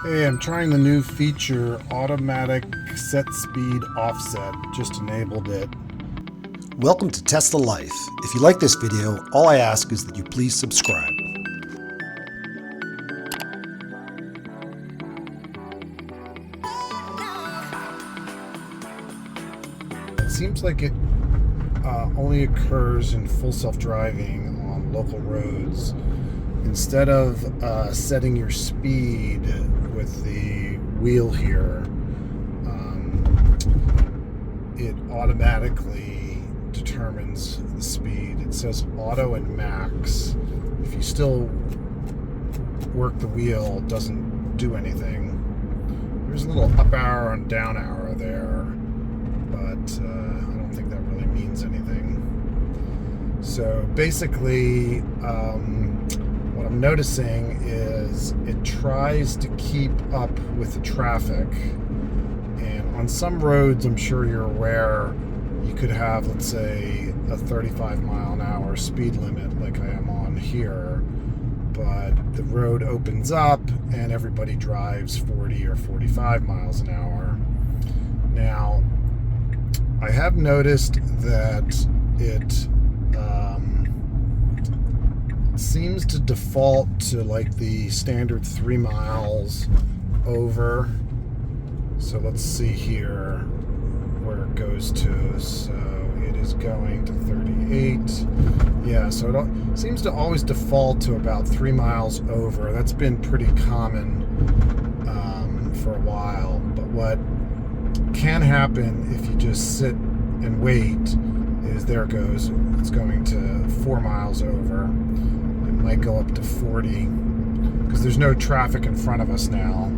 Hey, I'm trying the new feature, automatic set speed offset. Just enabled it. Welcome to Tesla Life. If you like this video, all I ask is that you please subscribe. It seems like it only occurs in full self-driving on local roads. Instead of setting your speed with the wheel here, it automatically determines the speed. It says auto and max. If you still work the wheel, it doesn't do anything. There's a little up arrow and down arrow there, but I don't think that really means anything. So basically, what I'm noticing is it tries to keep up with the traffic. And on some roads, I'm sure you're aware, you could have, let's say, a 35 mile an hour speed limit like I am on here, but the road opens up and everybody drives 40 or 45 miles an hour. Now, I have noticed that it seems to default to like the standard 3 miles over. So let's see here where it goes to. So it is going to 38. Yeah, so it seems to always default to about 3 miles over. That's been pretty common for a while. But what can happen if you just sit and wait is, there it goes. It's going to 4 miles over. It might go up to 40 because there's no traffic in front of us now.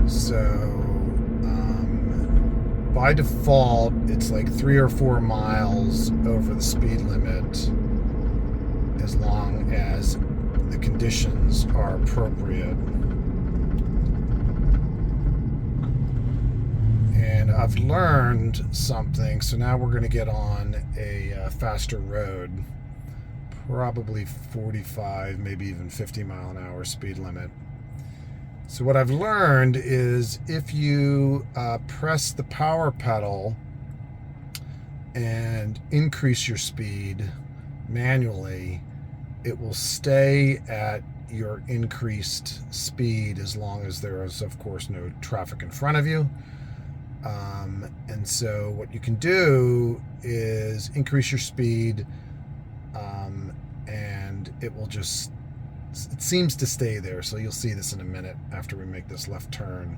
So by default, it's like 3 or 4 miles over the speed limit as long as the conditions are appropriate. And I've learned something, so now we're going to get on a faster road, probably 45, maybe even 50 mile an hour speed limit. So what I've learned is if you press the power pedal and increase your speed manually, it will stay at your increased speed as long as there is, of course, no traffic in front of you. And so what you can do is increase your speed, and it will just, it seems to stay there. So you'll see this in a minute after we make this left turn.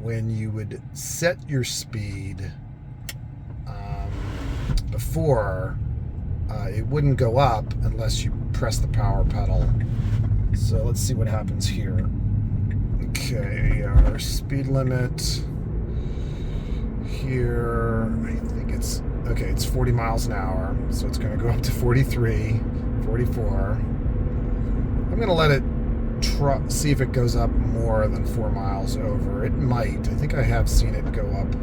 When you would set your speed before, it wouldn't go up unless you press the power pedal. So let's see what happens here. Okay, our speed limit here, I think it's, okay, it's 40 miles an hour. So it's going to go up to 43, 44. I'm going to let it see if it goes up more than 4 miles over. It might. I think I have seen it go up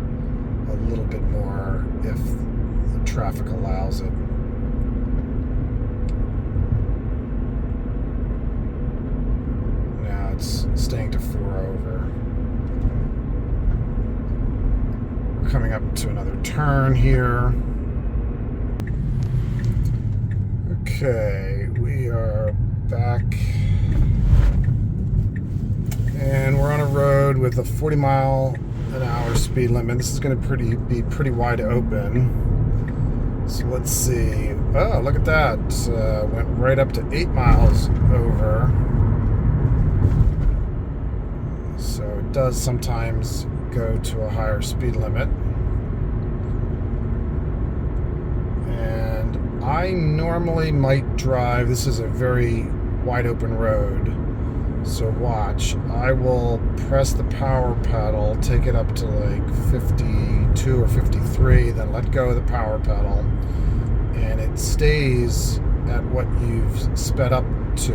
a little bit more if the traffic allows it. Now it's staying to 4 over. We're coming up to another turn here. Okay, we are back, and we're on a road with a 40 mile an hour speed limit. This is going to be pretty wide open. So let's see. Oh, look at that. Went right up to 8 miles over. So it does sometimes go to a higher speed limit. And I normally might drive, this is a very wide open road, so watch, I will press the power pedal, take it up to like 52 or 53, then let go of the power pedal, and it stays at what you've sped up to.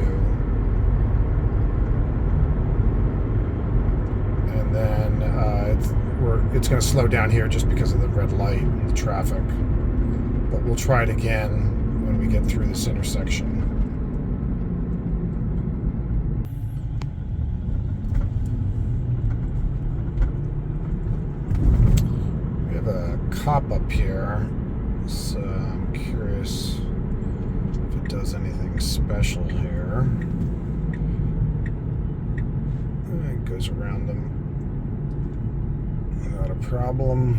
And then it's going to slow down here just because of the red light and the traffic. But we'll try it again when we get through this intersection. cop up here, so I'm curious if it does anything special here. It goes around them without a problem.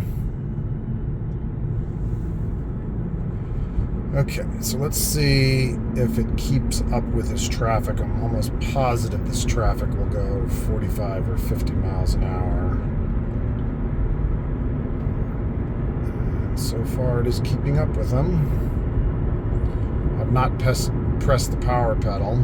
Okay, so let's see if it keeps up with this traffic. I'm almost positive this traffic will go 45 or 50 miles an hour. And so far it is keeping up with them. I've not pressed the power pedal.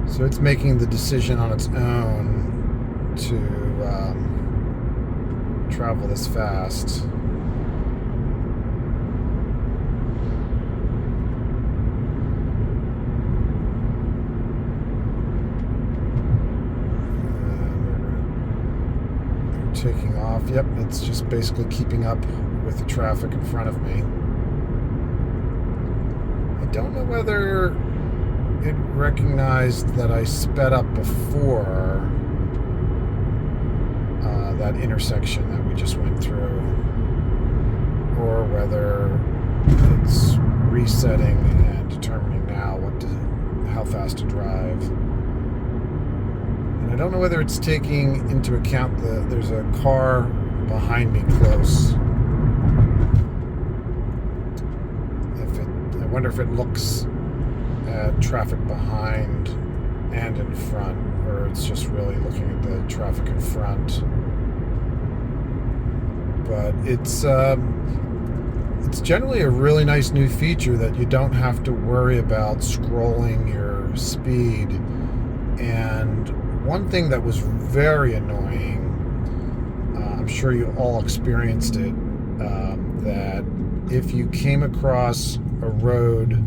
So it's making the decision on its own to travel this fast. They're taking off. Yep, it's just basically keeping up with the traffic in front of me. I don't know whether it recognized that I sped up before that intersection that we just went through, or whether it's resetting and determining now how fast to drive. And I don't know whether it's taking into account there's a car behind me close. I wonder if it looks at traffic behind and in front, or it's just really looking at the traffic in front. But it's generally a really nice new feature that you don't have to worry about scrolling your speed. And one thing that was very annoying, I'm sure you all experienced it, that if you came across a road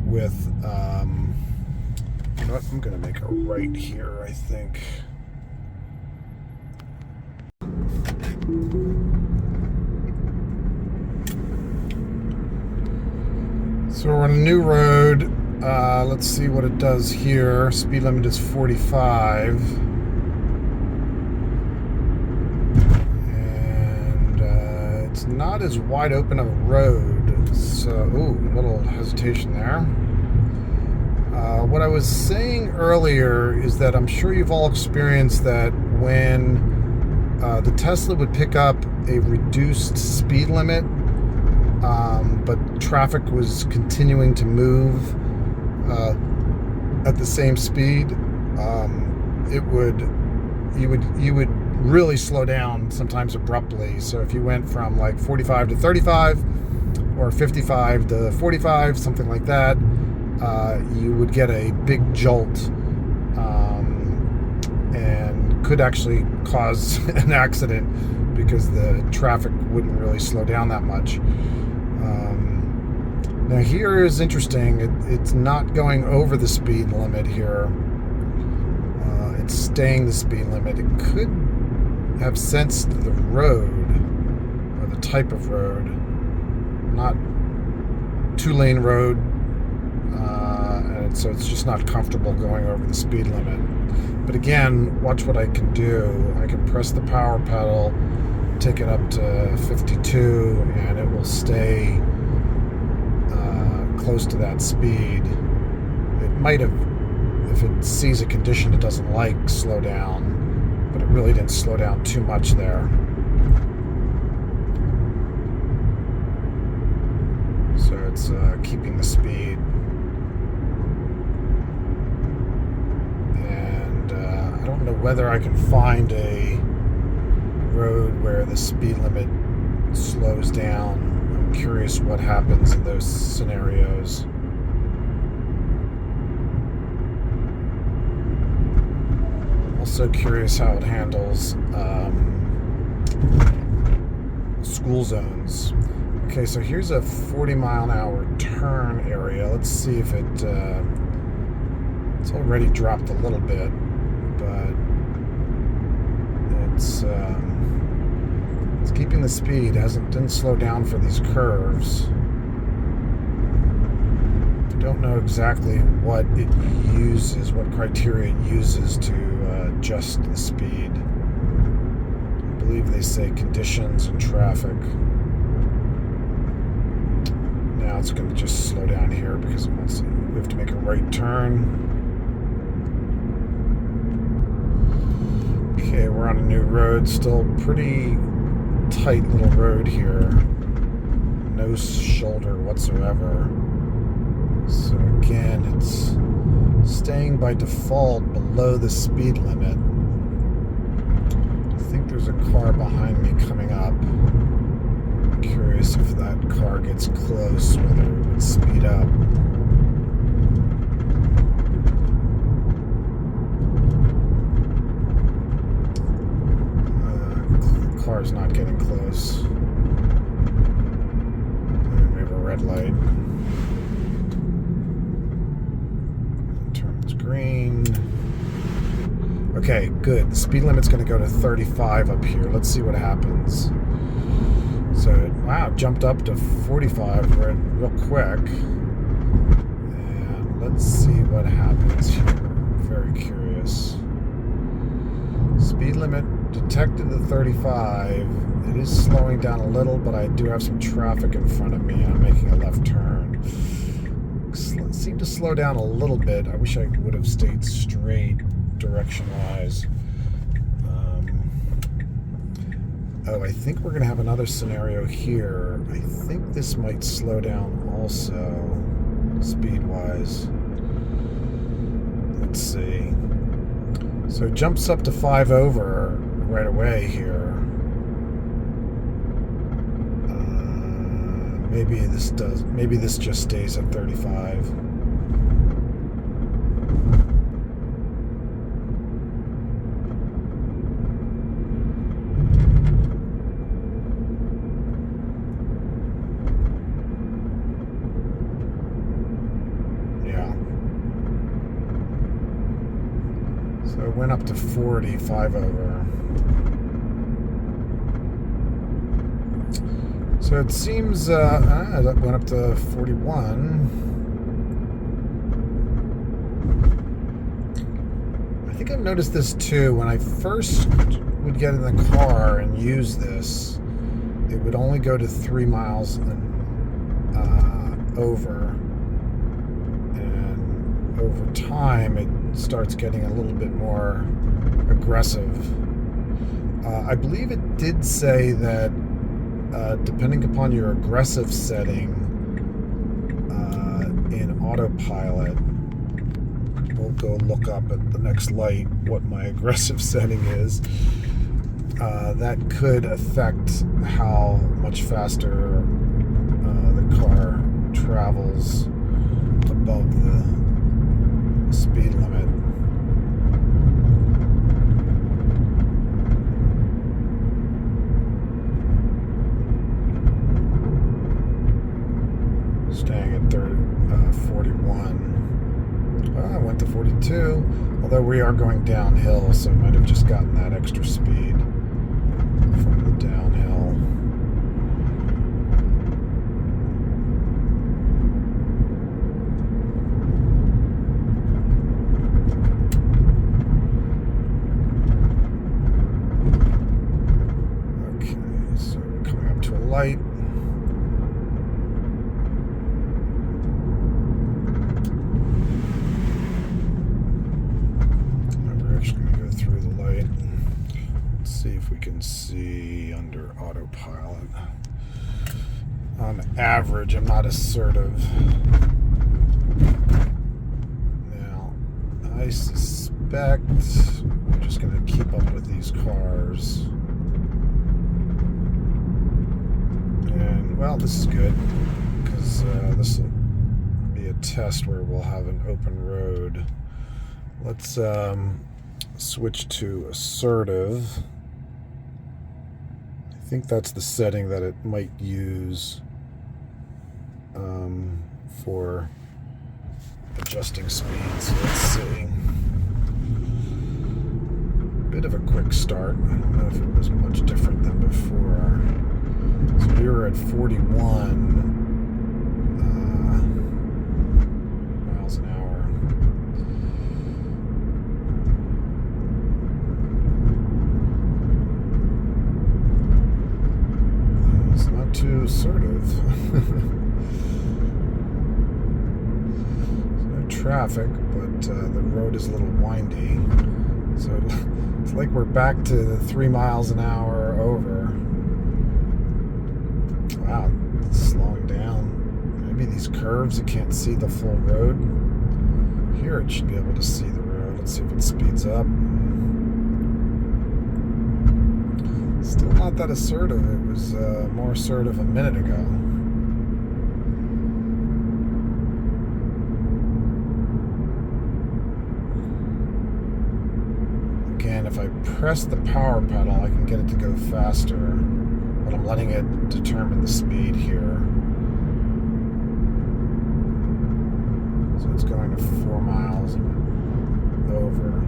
with, you know what, I'm going to make a right here, I think. So we're on a new road. Let's see what it does here. Speed limit is 45. And it's not as wide open of a road. So, ooh, a little hesitation there. What I was saying earlier is that I'm sure you've all experienced that when the Tesla would pick up a reduced speed limit, but traffic was continuing to move at the same speed, you would really slow down, sometimes abruptly. So if you went from like 45 to 35 or 55 to 45, something like that, you would get a big jolt and could actually cause an accident because the traffic wouldn't really slow down that much. Now here is interesting. It's not going over the speed limit here. It's staying the speed limit. It could have sensed the road or the type of road. Not two-lane road, and so it's just not comfortable going over the speed limit. But again, watch what I can do. I can press the power pedal, take it up to 52, and it will stay close to that speed. It might have, if it sees a condition it doesn't like, slow down, but it really didn't slow down too much there. So it's keeping the speed. And I don't know whether I can find a road where the speed limit slows down. I'm curious what happens in those scenarios. Also curious how it handles school zones. Okay, so here's a 40-mile-an-hour turn area. Let's see if it's already dropped a little bit, but it's keeping the speed. Didn't slow down for these curves. I don't know exactly what it uses, what criteria it uses to adjust the speed. I believe they say conditions and traffic. Now it's going to just slow down here because we have to make a right turn. Okay, we're on a new road. Still pretty tight little road here. No shoulder whatsoever. So again, it's staying by default below the speed limit. I think there's a car behind me coming up. I'm curious if that car gets close, whether it would speed up. The car's not getting close. And we have a red light. Green. Okay, good. The speed limit's going to go to 35 up here. Let's see what happens. So, wow, jumped up to 45 real quick. And let's see what happens here. I'm very curious. Speed limit detected at 35. It is slowing down a little, but I do have some traffic in front of me. I'm making a left turn. Seemed to slow down a little bit. I wish I would have stayed straight direction-wise. Oh, I think we're going to have another scenario here. I think this might slow down also, speed-wise. Let's see. So it jumps up to 5 over right away here. Maybe this just stays at 35. Yeah. So it went up to 40, 5 over. So it seems that went up to 41. I think I've noticed this too. When I first would get in the car and use this, it would only go to 3 miles and over. And over time, it starts getting a little bit more aggressive. I believe it did say that depending upon your aggressive setting in Autopilot, we'll go look up at the next light what my aggressive setting is. That could affect how much faster the car travels above the speed limit. Staying at 41. Well, I went to 42, although we are going downhill, so I might have just gotten that extra speed from the downhill. Okay, so we're coming up to a light. See if we can see under Autopilot. On average, I'm not assertive. Now, I suspect we're just going to keep up with these cars. And, well, this is good, because this will be a test where we'll have an open road. Let's switch to assertive. I think that's the setting that it might use for adjusting speeds. Let's see. Bit of a quick start. I don't know if it was much different than before. So we were at 41 miles an hour. assertive. There's no traffic, but the road is a little windy. So it's like we're back to the 3 miles an hour over. Wow, it's slowing down. Maybe these curves, it can't see the full road. Here it should be able to see the road. Let's see if it speeds up. Still not that assertive. It was more assertive a minute ago. Again, if I press the power pedal, I can get it to go faster, but I'm letting it determine the speed here. So it's going to 4 miles over.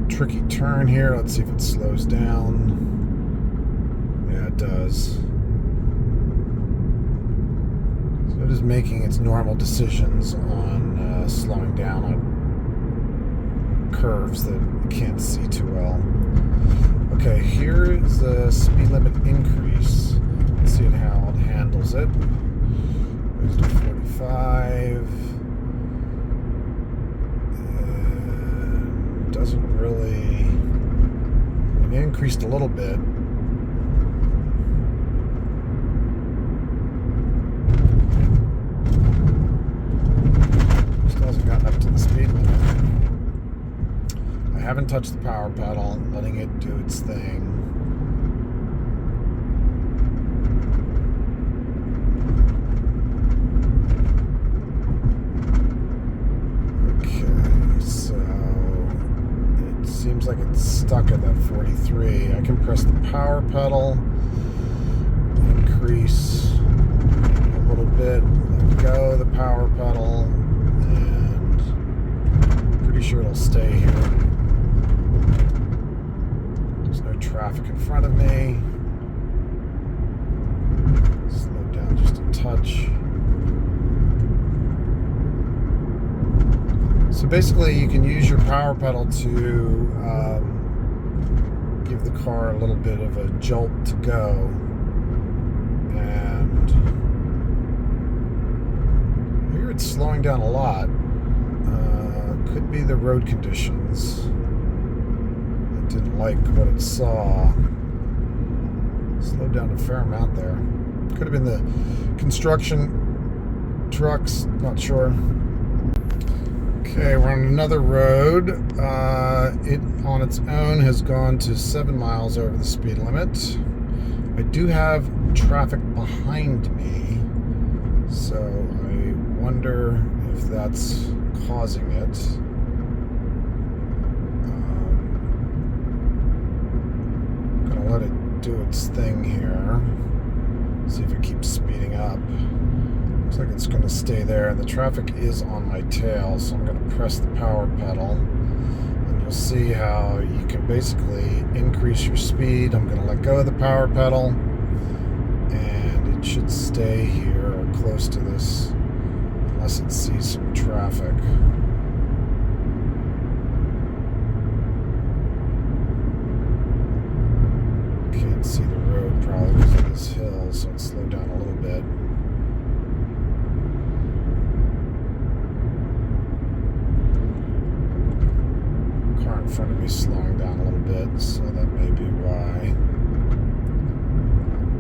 Tricky turn here. Let's see if it slows down. Yeah, it does. So it is making its normal decisions on slowing down on curves that you can't see too well. Okay, here is the speed limit increase. Let's see how it handles it. Goes to 45. Doesn't really, it increased a little bit. Still hasn't gotten up to the speed limit. I haven't touched the power pedal, I'm letting it do its thing. Seems like it's stuck at that 43. I can press the power pedal, increase a little bit, let go of the power pedal, and I'm pretty sure it'll stay here. There's no traffic in front of me. Slow down just a touch. So basically, you can use your power pedal to give the car a little bit of a jolt to go. And here it's slowing down a lot. Could be the road conditions. It didn't like what it saw. Slowed down a fair amount there. Could have been the construction trucks, not sure. Okay, we're on another road. It on its own has gone to 7 miles over the speed limit. I do have traffic behind me, so I wonder if that's causing it. I'm gonna let it do its thing here. See if it keeps speeding up. Looks like it's going to stay there, and the traffic is on my tail, so I'm going to press the power pedal, and you'll see how you can basically increase your speed. I'm going to let go of the power pedal, and it should stay here or close to this unless it sees some traffic. Can't see the road probably because of this hill, so it's slowed down a little bit. In front of me slowing down a little bit, so that may be why.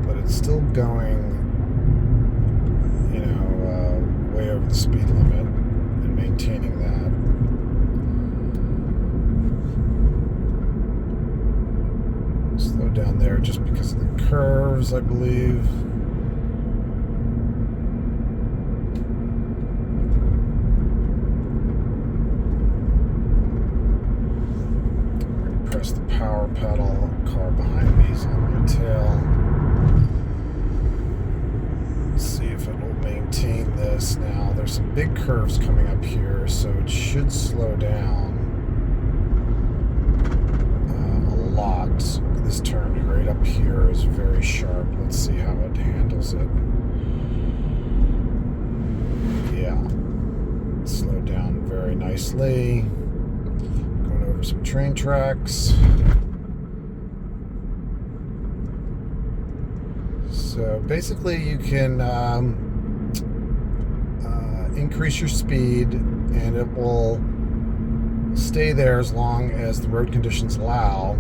But it's still going, way over the speed limit and maintaining that. Slow down there just because of the curves, I believe. Press the power pedal. Car behind me is on my tail. Let's see if it will maintain this now. There's some big curves coming up here, so it should slow down a lot. This turn right up here is very sharp. Let's see how it handles it. Yeah, slowed down very nicely. over some train tracks. So basically you can increase your speed and it will stay there as long as the road conditions allow.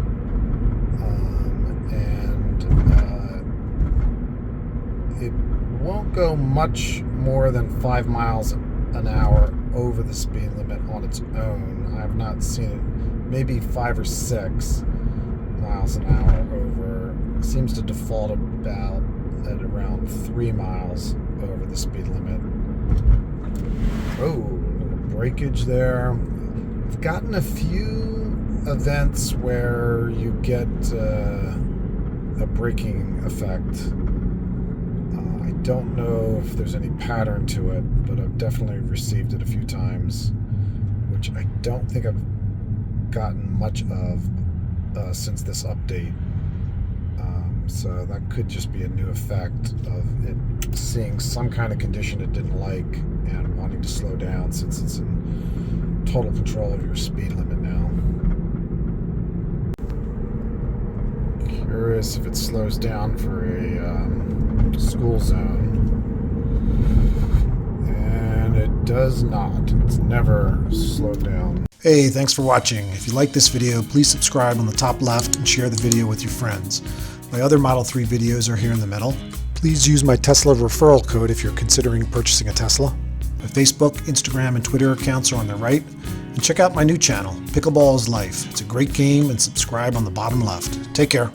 It won't go much more than 5 miles an hour over the speed limit on its own. I have not seen it, maybe 5 or 6 miles an hour over. It seems to default about at around 3 miles over the speed limit. Oh, little breakage there. I've gotten a few events where you get a braking effect. I don't know if there's any pattern to it, but I've definitely received it a few times, which I don't think I've gotten much of since this update. So that could just be a new effect of it seeing some kind of condition it didn't like and wanting to slow down since it's in total control of your speed limit now. Curious if it slows down for a school zone. And it does not. It's never slowed down. Hey, thanks for watching. If you like this video, please subscribe on the top left and share the video with your friends. My other Model 3 videos are here in the middle. Please use my Tesla referral code if you're considering purchasing a Tesla. My Facebook, Instagram, and Twitter accounts are on the right. And check out my new channel, Pickleball is Life. It's a great game, and subscribe on the bottom left. Take care.